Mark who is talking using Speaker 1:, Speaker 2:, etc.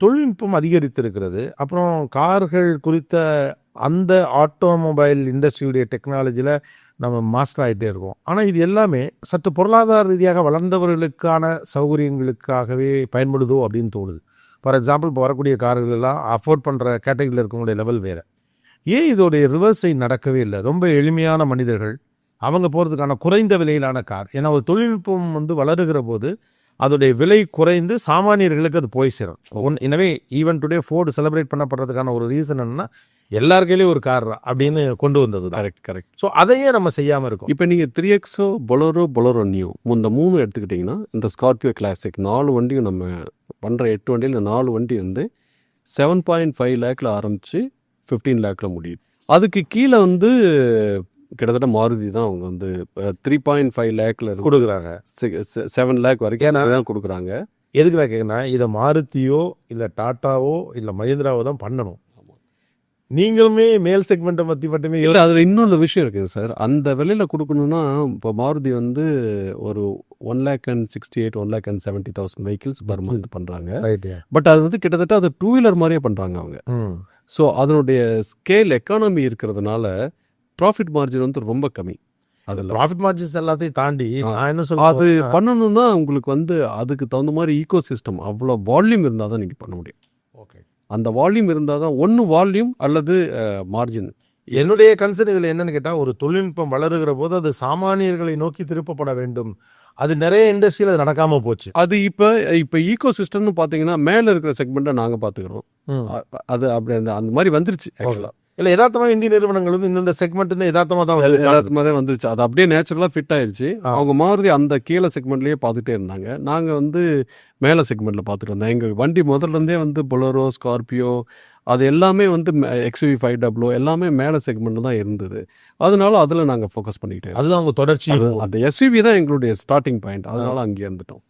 Speaker 1: தொழில்நுட்பம் அதிகரித்திருக்கிறது. அப்புறம் கார்கள் குறித்த அந்த ஆட்டோமொபைல் இண்டஸ்ட்ரியுடைய டெக்னாலஜியில் நம்ம மாஸ்டர் ஆகிட்டே இருக்கோம். ஆனால் இது எல்லாமே சற்று பொருளாதார ரீதியாக வளர்ந்தவர்களுக்கான சௌகரியங்களுக்காகவே பயன்படுதோ அப்படின்னு தோணுது. ஃபார் எக்ஸாம்பிள், இப்போ வரக்கூடிய கார்கள் எல்லாம் அஃபோர்ட் பண்ணுற கேட்டகரியில் இருக்கவங்களுடைய லெவல் வேறு. ஏன் இதோடைய ரிவர்ஸை நடக்கவே இல்லை? ரொம்ப எளிமையான மனிதர்கள் அவங்க போகிறதுக்கான குறைந்த விலையிலான கார். ஏன்னா ஒரு தொழில்நுட்பம் வளருகிற போது அதோடைய விலை குறைந்து சாமானியர்களுக்கு அது போய் சேரும். எனவே ஈவன் டுடே ஃபோர்டு செலிப்ரேட் பண்ணப்படுறதுக்கான ஒரு ரீசன் என்னன்னா எல்லார் கையிலேயும் ஒரு கார் அப்படின்னு கொண்டு வந்தது.
Speaker 2: கரெக்ட்.
Speaker 1: ஸோ அதையே நம்ம செய்யாமல் இருக்கோம்.
Speaker 2: இப்போ நீங்கள் 3XO, பொலரோ நியூ இந்த 3 எடுத்துக்கிட்டிங்கன்னா, இந்த ஸ்கார்பியோ கிளாசிக் 4 வண்டியும் நம்ம பண்ணுற 8 வண்டியில் 4 வண்டி 7.5 லேக்கில் ஆரம்பித்து 15 லேக்கில் முடியுது. அதுக்கு கீழே கிட்டத்தட்ட மாருதி தான் அவங்க 3.5 லேக்கில்
Speaker 1: கொடுக்குறாங்க.
Speaker 2: 7 லேக் வரைக்கும் தான் கொடுக்குறாங்க.
Speaker 1: எதுக்கு நான் கேட்குறேன்னா, இதை மாருதியோ இல்லை டாட்டாவோ இல்லை மஹிந்திராவோ தான் பண்ணணும். நீங்களுமே மேல் செக்மெண்ட்டை பற்றி மட்டுமே
Speaker 2: இல்லை. அதில் இன்னொரு விஷயம் இருக்குது சார். அந்த விலையில் கொடுக்கணுன்னா இப்போ மாருதி ஒரு 1,68,000 1,70,000 வெஹிக்கிள்ஸ் பர் மந்த் பண்ணுறாங்க. பட் அது கிட்டத்தட்ட அது 2 வீலர் மாதிரியே பண்ணுறாங்க அவங்க. ஸோ அதனுடைய ஸ்கேல் எக்கானமி இருக்கிறதுனால ப்ராஃபிட் மார்ஜின் ரொம்ப கம்மி.
Speaker 1: அதில் ப்ராஃபிட் மார்ஜின்ஸ் எல்லாத்தையும் தாண்டி நான் என்ன சொல்ல,
Speaker 2: அது பண்ணணும்னா உங்களுக்கு அதுக்கு தகுந்த மாதிரி ஈகோ சிஸ்டம் அவ்வளோ வால்யூம் இருந்தால் தான் நீங்கள் பண்ண முடியும்.
Speaker 1: ஓகே,
Speaker 2: அந்த வால்யூம் இருந்தால் தான் ஒன்று வால்யூம் அல்லது மார்ஜின்.
Speaker 1: என்னுடைய கன்சர்ன் இதில் என்னன்னு கேட்டால், ஒரு தொழில்நுட்பம் வளருகிற போது அது சாமானியர்களை நோக்கி திருப்பப்பட வேண்டும். அது நிறைய இண்டஸ்ட்ரியில் அது நடக்காமல் போச்சு.
Speaker 2: அது இப்போ ஈகோ சிஸ்டம்னு பார்த்தீங்கன்னா மேலே இருக்கிற செக்மெண்ட்டை நாங்கள் பார்த்துக்கிறோம். அது அப்படி அந்த மாதிரி வந்துருச்சு ஆக்சுவலாக.
Speaker 1: இல்லை, யதார்த்தமாக இந்திய நிறுவனங்கள் இந்த செக்மெண்ட்னு யதார்த்தமாக
Speaker 2: தான் வந்துருச்சு. அது அப்படியே நேச்சுரலாக ஃபிட் ஆயிடுச்சு. அவங்க மாருதி அந்த கீழே செக்மெண்ட்லேயே பார்த்துட்டே இருந்தாங்க. நாங்கள் மேலே செக்மெண்ட்டில் பார்த்துட்டு இருந்தோம். எங்கள் வண்டி முதல்லேருந்தே பொலரோ, ஸ்கார்பியோ அது எல்லாமே XUV 500 எல்லாமே மேலே செக்மெண்ட் தான் இருந்தது. அதனால அதில் நாங்கள் ஃபோக்கஸ் பண்ணிக்கிட்டே.
Speaker 1: அதுதான் அவங்க தொடர்ச்சி.
Speaker 2: அந்த SUV தான் எங்களுடைய ஸ்டார்டிங் பாயிண்ட். அதனால அங்கே இருந்துட்டோம்.